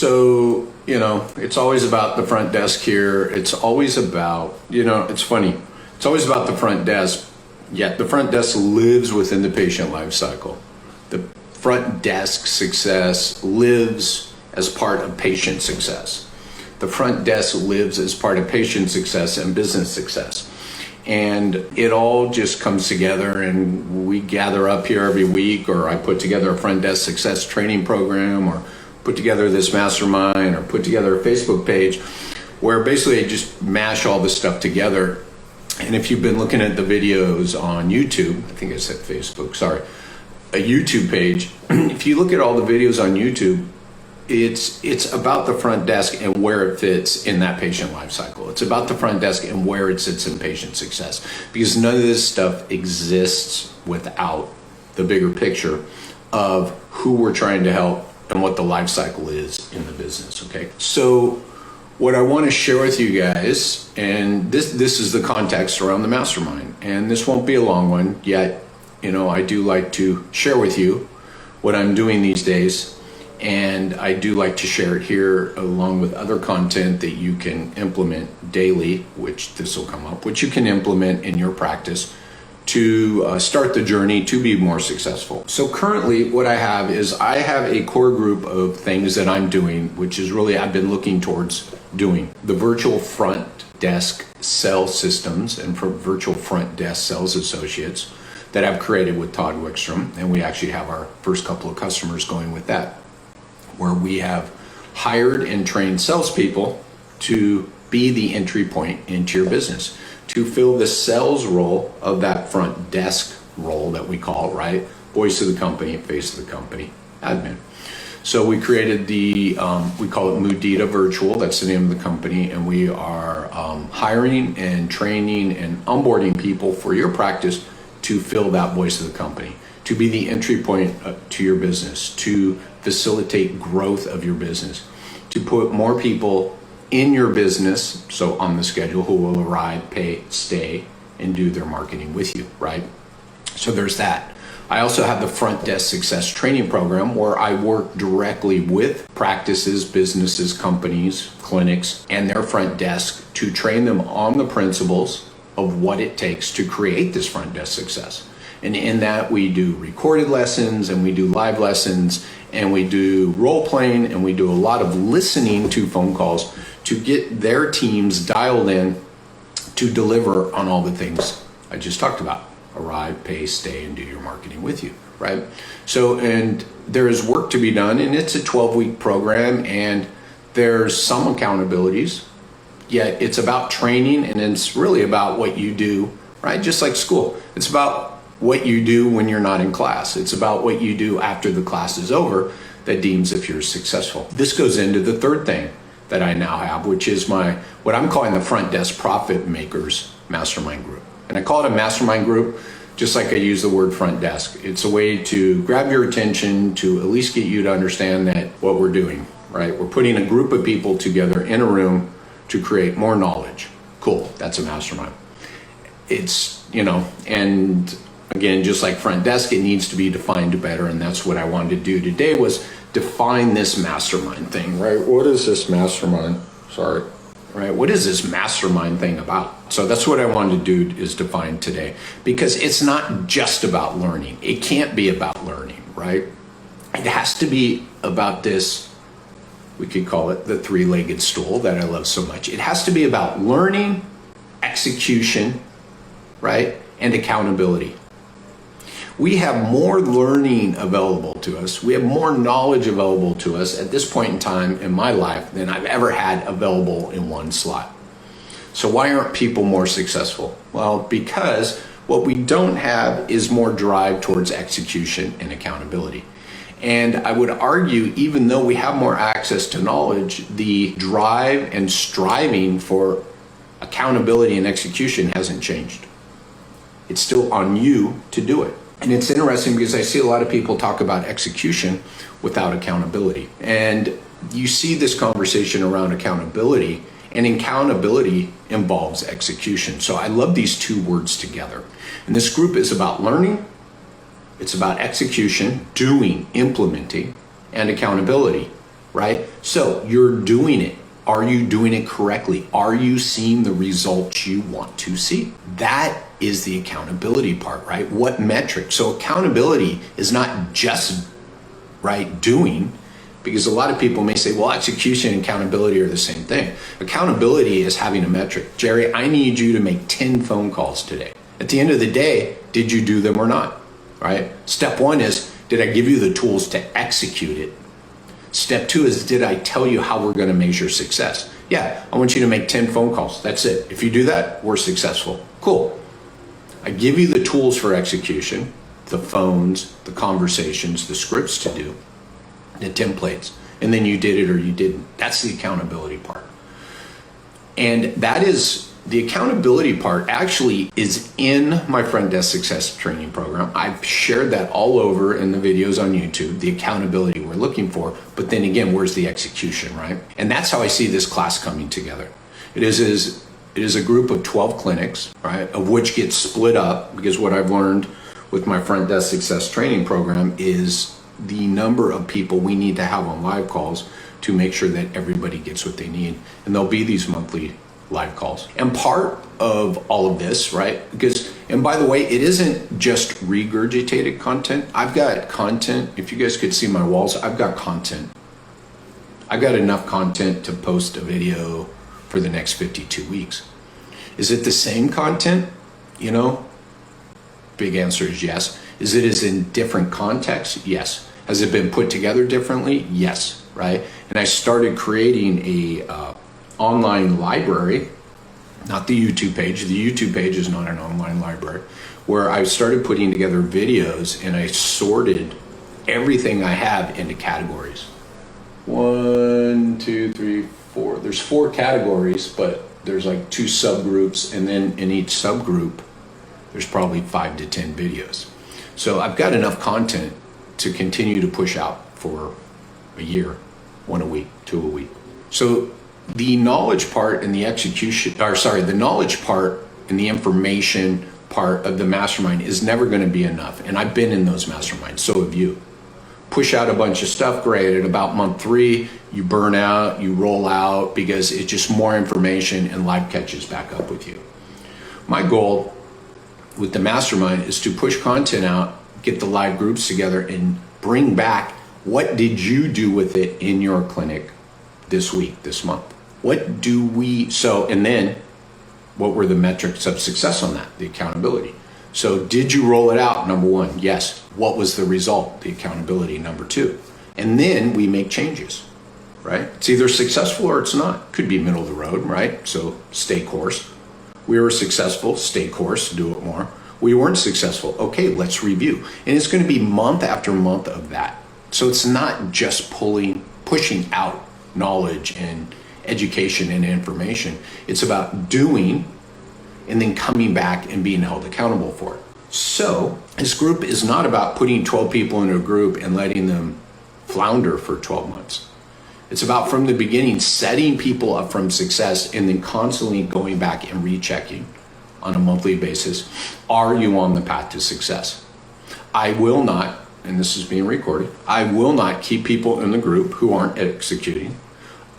So, it's always about the front desk here. It's always about, it's funny. It's always about the front desk, yet the front desk lives within the patient life cycle. The front desk success lives as part of patient success. The front desk lives as part of patient success and business success. And it all just comes together, and we gather up here every week, or I put together a front desk success training program, or put together this mastermind, or put together a Facebook page where basically I just mash all this stuff together. And if you've been looking at the videos on YouTube, I think I said Facebook, sorry, a YouTube page, if you look at all the videos on YouTube, it's about the front desk and where it fits in that patient life cycle. It's about the front desk and where it sits in patient success, because none of this stuff exists without the bigger picture of who we're trying to help and what the life cycle is in the business, okay? So what I want to share with you guys, and this is the context around the mastermind, and this won't be a long one, yet, I do like to share with you what I'm doing these days. And I do like to share it here along with other content that you can implement daily, which this will come up, which you can implement in your practice to start the journey to be more successful. So currently what I have is I have a core group of things that I'm doing, which is really I've been looking towards doing. The virtual front desk sales systems and for virtual front desk sales associates that I've created with Todd Wickstrom. And we actually have our first couple of customers going with that, where we have hired and trained salespeople to be the entry point into your business, to fill the sales role of that front desk role that we call, right? Voice of the company, face of the company, admin. So we created we call it Mudita Virtual, that's the name of the company, and we are hiring and training and onboarding people for your practice to fill that voice of the company, to be the entry point to your business, to facilitate growth of your business, to put more people in your business, so on the schedule, who will arrive, pay, stay, and do their marketing with you, right? So there's that. I also have the Front Desk Success Training Program, where I work directly with practices, businesses, companies, clinics, and their front desk to train them on the principles of what it takes to create this front desk success. And in that, we do recorded lessons, and we do live lessons, and we do role playing, and we do a lot of listening to phone calls to get their teams dialed in to deliver on all the things I just talked about. Arrive, pay, stay, and do your marketing with you, right? So, and there is work to be done, and it's a 12-week program, and there's some accountabilities, yet it's about training, and it's really about what you do, right? Just like school. It's about what you do when you're not in class. It's about what you do after the class is over that deems if you're successful. This goes into the third thing that I now have, which is what I'm calling the Front Desk Profit Makers Mastermind Group. And I call it a mastermind group, just like I use the word front desk. It's a way to grab your attention, to at least get you to understand that what we're doing, right? We're putting a group of people together in a room to create more knowledge. Cool, that's a mastermind. It's, and again, just like front desk, it needs to be defined better, and that's what I wanted to do today, was define this mastermind thing, right? What is this mastermind? Sorry. Right? What is this mastermind thing about? So that's what I wanted to do, is define today, because it's not just about learning. It can't be about learning, right? It has to be about this, we could call it the three-legged stool that I love so much. It has to be about learning, execution, right? And accountability. We have more learning available to us. We have more knowledge available to us at this point in time in my life than I've ever had available in one slot. So why aren't people more successful? Well, because what we don't have is more drive towards execution and accountability. And I would argue, even though we have more access to knowledge, the drive and striving for accountability and execution hasn't changed. It's still on you to do it. And it's interesting because I see a lot of people talk about execution without accountability. And you see this conversation around accountability, and accountability involves execution. So I love these two words together. And this group is about learning, it's about execution, doing, implementing, and accountability, right? So you're doing it. Are you doing it correctly? Are you seeing the results you want to see? That is the accountability part, right? What metric? So accountability is not just, right, doing, because a lot of people may say, well, execution and accountability are the same thing. Accountability is having a metric. Jerry, I need you to make 10 phone calls today. At the end of the day, did you do them or not, right? Step one is, did I give you the tools to execute it? Step two is, did I tell you how we're going to measure success? Yeah, I want you to make 10 phone calls. That's it. If you do that, we're successful. Cool. I give you the tools for execution, the phones, the conversations, the scripts to do, the templates, and then you did it or you didn't. That's the accountability part. And that is, the accountability part actually is in my front desk success training program. I've shared that all over in the videos on YouTube, the accountability we're looking for. But then again, where's the execution, right? And that's how I see this class coming together. It is a group of 12 clinics, right, of which gets split up, because what I've learned with my front desk success training program is the number of people we need to have on live calls to make sure that everybody gets what they need. And there'll be these monthly live calls. And part of all of this, right, because, and by the way, it isn't just regurgitated content. I've got content. If you guys could see my walls, I've got content. I've got enough content to post a video for the next 52 weeks. Is it the same content? You know, big answer is yes. Is it in different contexts? Yes. Has it been put together differently? Yes, right? And I started creating a online library, not the YouTube page. The YouTube page is not an online library, where I started putting together videos and I sorted everything I have into categories. 1, 2, 3, 4. There's 4 categories, but there's like 2 subgroups, and then in each subgroup, there's probably 5 to 10 videos. So I've got enough content to continue to push out for a year, 1 a week, 2 a week. So the knowledge part and the the knowledge part and the information part of the mastermind is never going to be enough. And I've been in those masterminds, so have you. Push out a bunch of stuff, great. At about month 3, you burn out, you roll out, because it's just more information and life catches back up with you. My goal with the mastermind is to push content out, get the live groups together, and bring back, what did you do with it in your clinic this week, this month? What do we, and then what were the metrics of success on that? The accountability. So did you roll it out? Number 1, yes. What was the result? The accountability, number 2. And then we make changes, right? It's either successful or it's not. Could be middle of the road, right? So stay course. We were successful, stay course, do it more. We weren't successful, okay, let's review. And it's going to be month after month of that. So it's not just pushing out knowledge and education and information. It's about doing and then coming back and being held accountable for it. So this group is not about putting 12 people in a group and letting them flounder for 12 months. It's about, from the beginning, setting people up from success and then constantly going back and rechecking on a monthly basis. Are you on the path to success? I will not, and this is being recorded, I will not keep people in the group who aren't executing.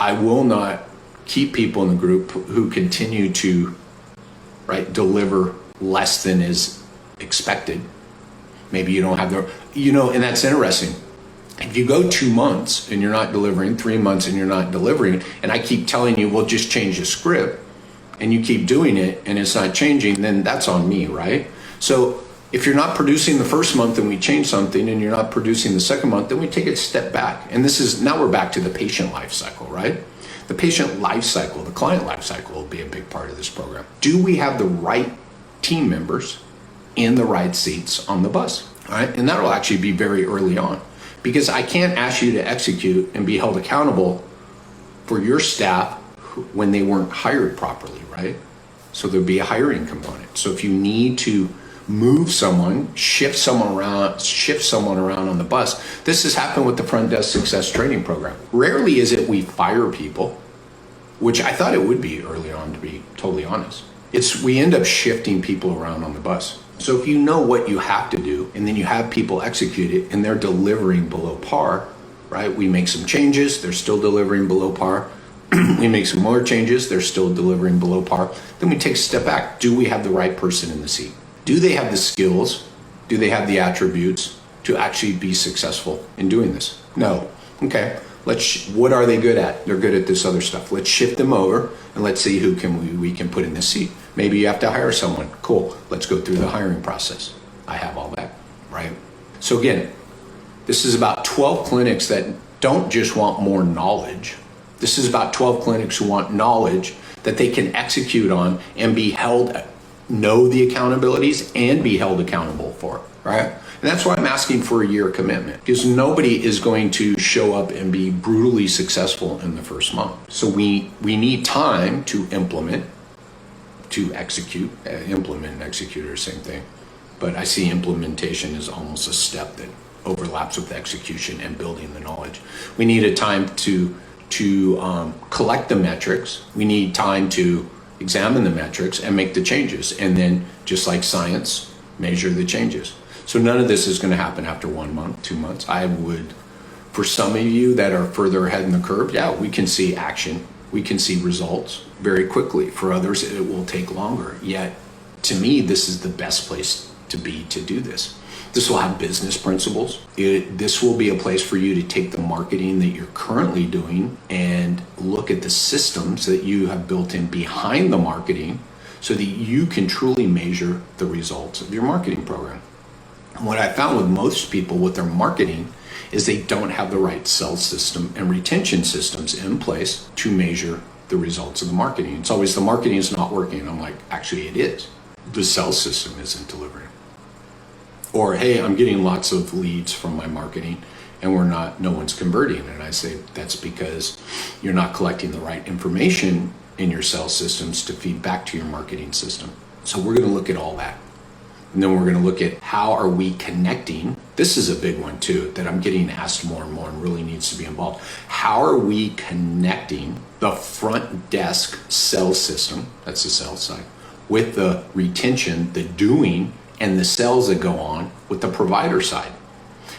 I will not keep people in the group who continue to, right, deliver less than is expected. Maybe you don't have and that's interesting. If you go 2 months and you're not delivering, 3 months and you're not delivering, and I keep telling you, well, just change the script, and you keep doing it and it's not changing, then that's on me, right? So if you're not producing the first month and we change something, and you're not producing the second month, then we take a step back. And now we're back to the patient life cycle, right? The patient life cycle, the client life cycle will be a big part of this program. Do we have the right team members in the right seats on the bus, all right? And that'll actually be very early on, because I can't ask you to execute and be held accountable for your staff when they weren't hired properly, right? So there'll be a hiring component. So if you need to move someone, shift someone around on the bus. This has happened with the front desk success training program. Rarely is it we fire people, which I thought it would be early on, to be totally honest. We end up shifting people around on the bus. So if you know what you have to do, and then you have people execute it and they're delivering below par, right? We make some changes, they're still delivering below par. We make some more changes, they're still delivering below par. Then we take a step back. Do we have the right person in the seat? Do they have the skills? Do they have the attributes to actually be successful in doing this? No. Okay. What are they good at? They're good at this other stuff. Let's shift them over and let's see who we can put in this seat. Maybe you have to hire someone. Cool. Let's go through the hiring process. I have all that, right? So again, this is about 12 clinics that don't just want more knowledge. This is about 12 clinics who want knowledge that they can execute on and be held, know the accountabilities and be held accountable for, right? And that's why I'm asking for a year commitment, because nobody is going to show up and be brutally successful in the first month. So we need time to implement, to execute. Implement and execute are the same thing, but I see implementation as almost a step that overlaps with execution and building the knowledge. We need a time to collect the metrics. We need time to examine the metrics and make the changes. And then, just like science, measure the changes. So none of this is going to happen after 1 month, 2 months. I would, for some of you that are further ahead in the curve, yeah, we can see action. We can see results very quickly. For others, it will take longer. Yet, to me, this is the best place to be to do this. This will have business principles. This will be a place for you to take the marketing that you're currently doing and look at the systems that you have built in behind the marketing so that you can truly measure the results of your marketing program. And what I found with most people with their marketing is they don't have the right sales system and retention systems in place to measure the results of the marketing. It's always the marketing is not working. I'm like, actually it is. The sales system isn't delivering. Or, hey, I'm getting lots of leads from my marketing and no one's converting. And I say, that's because you're not collecting the right information in your sales systems to feed back to your marketing system. So we're going to look at all that. And then we're going to look at how are we connecting. This is a big one too, that I'm getting asked more and more and really needs to be involved. How are we connecting the front desk sales system, that's the sales side, with the retention, the doing, and the sales that go on with the provider side?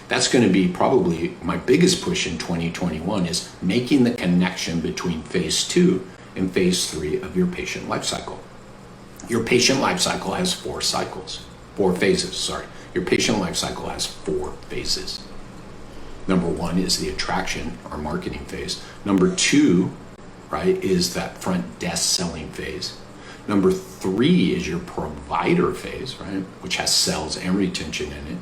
That's going to be probably my biggest push in 2021 is making the connection between phase 2 and phase 3 of your patient life cycle. Your patient life cycle has 4 phases. Your patient life cycle has 4 phases. Number 1 is the attraction or marketing phase. Number 2, right, is that front desk selling phase. Number 3 is your provider phase, right, which has sales and retention in it.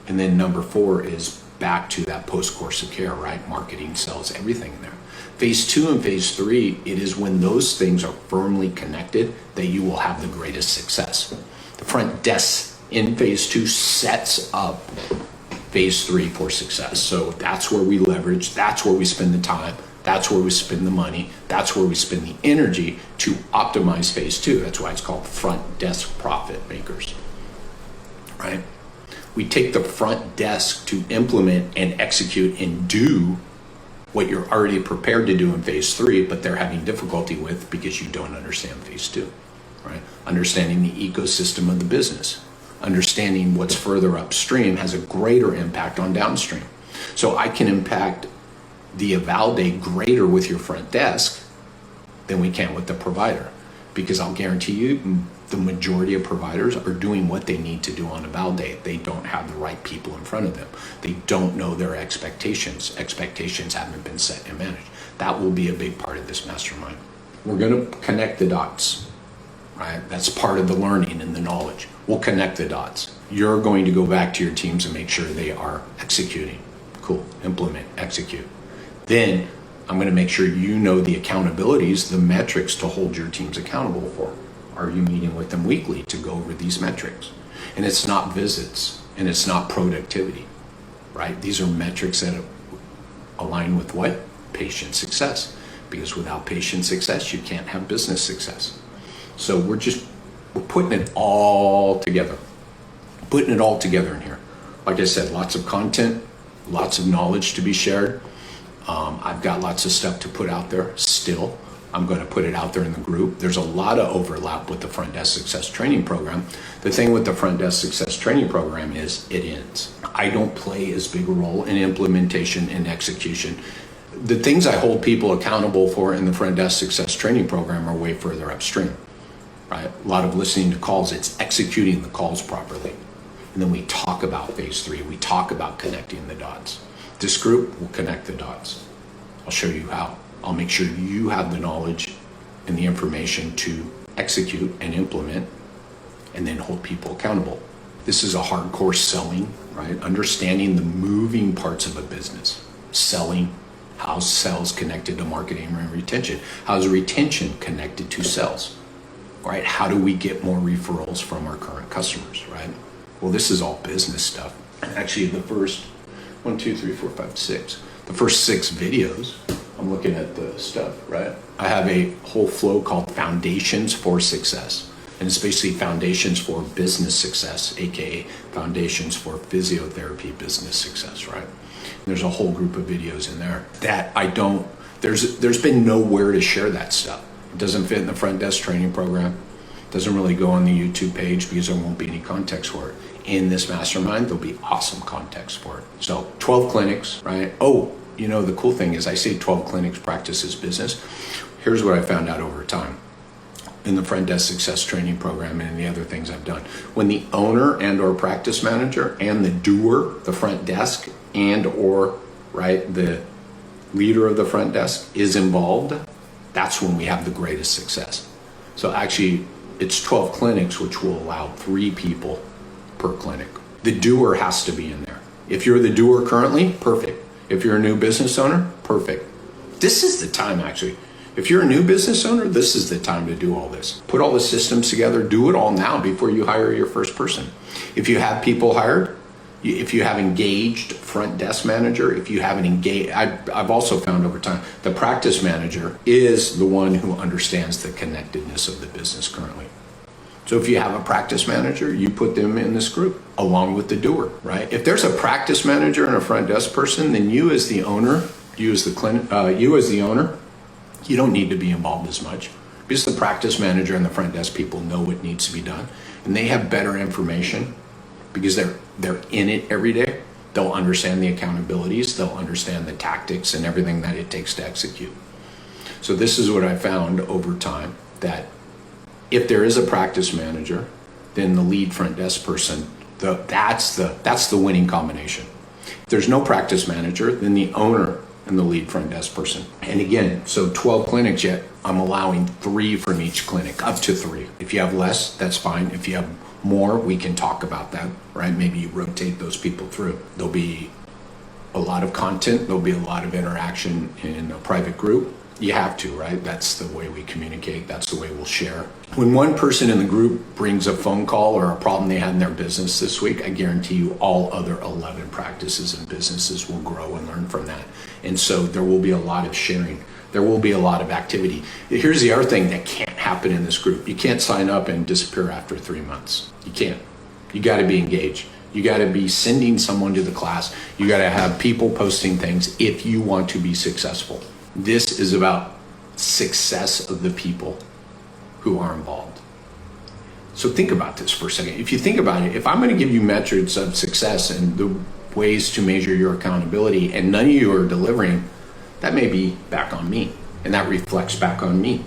And then number 4 is back to that post-course of care, right, marketing, sales, everything in there. Phase 2 and phase 3, it is when those things are firmly connected that you will have the greatest success. The front desk in phase 2 sets up phase 3 for success. So that's where we leverage, that's where we spend the time, that's where we spend the money, that's where we spend the energy to optimize phase 2. That's why it's called front desk profit makers, right? We take the front desk to implement and execute and do what you're already prepared to do in phase 3, but they're having difficulty with because you don't understand phase 2, right? Understanding the ecosystem of the business, understanding what's further upstream has a greater impact on downstream. So I can impact the eval day greater with your front desk than we can with the provider, because I'll guarantee you the majority of providers are doing what they need to do on eval day. They don't have the right people in front of them. They don't know their expectations. Expectations haven't been set and managed. That will be a big part of this mastermind. We're going to connect the dots, right? That's part of the learning and the knowledge. We'll connect the dots. You're going to go back to your teams and make sure they are executing. Cool. Implement, execute. Then I'm going to make sure you know the accountabilities, the metrics to hold your teams accountable for. Are you meeting with them weekly to go over these metrics? And it's not visits and it's not productivity, right? These are metrics that align with what? Patient success. Because without patient success, you can't have business success. So we're putting it all together. Putting it all together in here. Like I said, lots of content, lots of knowledge to be shared. I've got lots of stuff to put out there still. I'm going to put it out there in the group. There's a lot of overlap with the front desk success training program. The thing with the front desk success training program is it ends. I don't play as big a role in implementation and execution. The things I hold people accountable for in the front desk success training program are way further upstream, right? A lot of listening to calls, it's executing the calls properly. And then we talk about phase 3. We talk about connecting the dots. This group will connect the dots. I'll show you how. I'll make sure you have the knowledge and the information to execute and implement and then hold people accountable. This is a hardcore selling, right? Understanding the moving parts of a business. Selling, how's sales connected to marketing and retention? How's retention connected to sales, right? How do we get more referrals from our current customers, right? Well, this is all business stuff. Actually, the first 6 videos, I'm looking at the stuff, right? I have a whole flow called Foundations for Success. And it's basically foundations for business success, AKA foundations for physiotherapy business success, right? And there's a whole group of videos in there that there's been nowhere to share that stuff. It doesn't fit in the front desk training program. It doesn't really go on the YouTube page because there won't be any context for it. In this mastermind, there'll be awesome context for it. So 12 clinics, right? Oh, the cool thing is I say 12 clinics practices business. Here's what I found out over time in the front desk success training program and the other things I've done. When the owner and or practice manager and the doer, the front desk and or, right, the leader of the front desk is involved, that's when we have the greatest success. So actually it's 12 clinics, which will allow 3 people per clinic. The doer has to be in there. If you're the doer currently, perfect. If you're a new business owner, perfect. This is the time, actually. If you're a new business owner, this is the time to do all this. Put all the systems together, do it all now before you hire your first person. If you have people hired, if you have engaged front desk manager, if you haven't engaged, I've also found over time, the practice manager is the one who understands the connectedness of the business currently. So if you have a practice manager, you put them in this group along with the doer, right? If there's a practice manager and a front desk person, then you as the owner, you as the owner, you don't need to be involved as much because the practice manager and the front desk people know what needs to be done and they have better information because they're in it every day. They'll understand the accountabilities, they'll understand the tactics and everything that it takes to execute. So this is what I found over time, that if there is a practice manager, then the lead front desk person, that's the winning combination. If there's no practice manager, then the owner and the lead front desk person. And again, so 12 clinics yet, I'm allowing 3 from each clinic, up to 3. If you have less, that's fine. If you have more, we can talk about that, right? Maybe you rotate those people through. There'll be a lot of content. There'll be a lot of interaction in a private group. You have to, right? That's the way we communicate. That's the way we'll share. When one person in the group brings a phone call or a problem they had in their business this week, I guarantee you all other 11 practices and businesses will grow and learn from that. And so there will be a lot of sharing. There will be a lot of activity. Here's the other thing that can't happen in this group. You can't sign up and disappear after 3 months. You can't. You got to be engaged. You got to be sending someone to the class. You got to have people posting things if you want to be successful. This is about success of the people who are involved. So think about this for a second. If you think about it, if I'm going to give you metrics of success and the ways to measure your accountability and none of you are delivering, that may be back on me and that reflects back on me.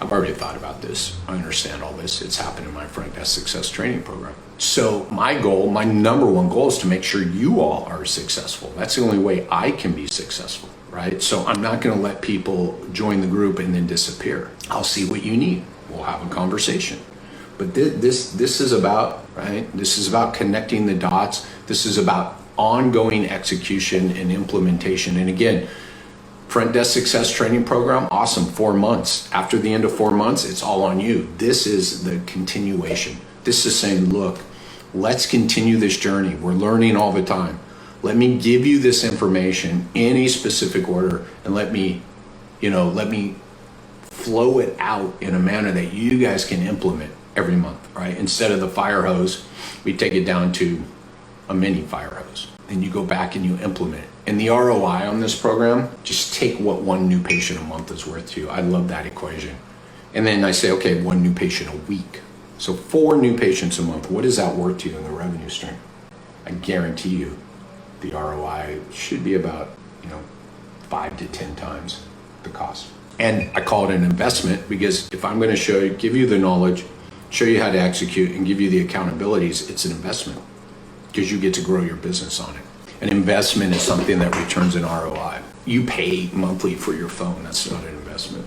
I've already thought about this. I understand all this. It's happened in my front desk success training program. So my goal, my number one goal is to make sure you all are successful. That's the only way I can be successful, right? So I'm not going to let people join the group and then disappear. I'll see what you need. We'll have a conversation. But this is about, right? This is about connecting the dots. This is about ongoing execution and implementation. And again, front desk success training program, awesome, 4 months. After the end of 4 months, it's all on you. This is the continuation. This is saying, look, let's continue this journey. We're learning all the time. Let me give you this information in a specific order and let me flow it out in a manner that you guys can implement every month, right? Instead of the fire hose, we take it down to a mini fire hose. And you go back and you implement it. And the ROI on this program, just take what one new patient a month is worth to you. I love that equation. And then I say, okay, one new patient a week. So 4 new patients a month, what is that worth to you in the revenue stream? I guarantee you the ROI should be about, 5 to 10 times the cost. And I call it an investment because if I'm going to give you the knowledge, show you how to execute, and give you the accountabilities, it's an investment because you get to grow your business on it. An investment is something that returns an ROI. You pay monthly for your phone. That's not an investment.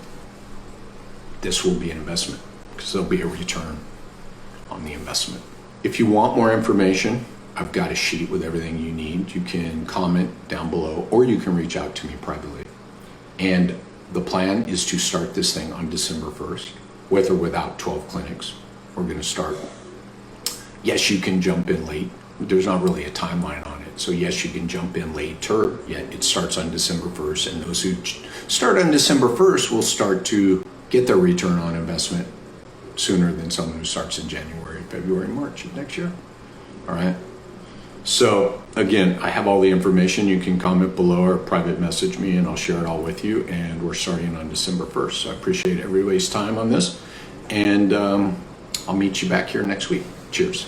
This will be an investment because there'll be a return on the investment. If you want more information, I've got a sheet with everything you need. You can comment down below or you can reach out to me privately. And the plan is to start this thing on December 1st, with or without 12 clinics. We're going to start. Yes, you can jump in late. There's not really a timeline on it. So yes, you can jump in later, yet it starts on December 1st. And those who start on December 1st will start to get their return on investment sooner than someone who starts in January, February, March of next year. All right. So again, I have all the information. You can comment below or private message me and I'll share it all with you. And we're starting on December 1st. So I appreciate everybody's time on this. And I'll meet you back here next week. Cheers.